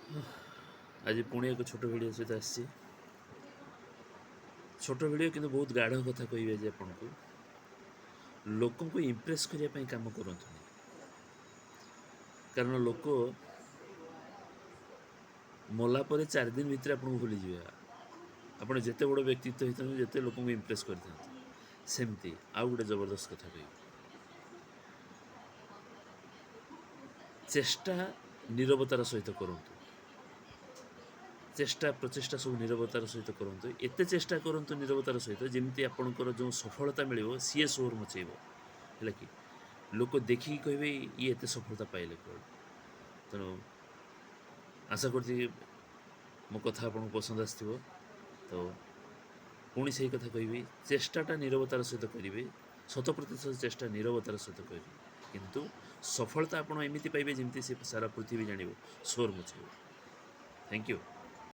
आज पुणी एक छोट भिडियो सहित आसी छोट भिडियो किंतु बहुत गाढ़ कथा कह आज आपन को लोक को इम्प्रेस करने काम करते कारण लोक मला पर 4 दिन भितर आपको भूली जाए आप जिते बड़ व्यक्तित्व होता है जिते लोक इम्प्रेस करते सेमती आउ गोटे जबरदस्त कथा कह चेष्टा नीरवतार सहित करूँ चेष्टा प्रचेषा सब नीरवतार सहित करूँ एत चेष्टा करूँ नीरवतार सहित जमी आपणकर जो सफलता मिल सी सोर मचेब है कि लोक देखिकी कहे ये एत सफलता पाइले कौन तेणु आशा करती मो कथा आपको पसंद आसो तो पुणी से कथा कहि चेष्टाटा नीरवतार सहित करेंगे 100% चेष्टा नीरवतार सहित करेंगे किंतु सफलता आपड़ एमती पाइबे जमी से सारा पृथ्वी जान सोर मचेब। Thank you.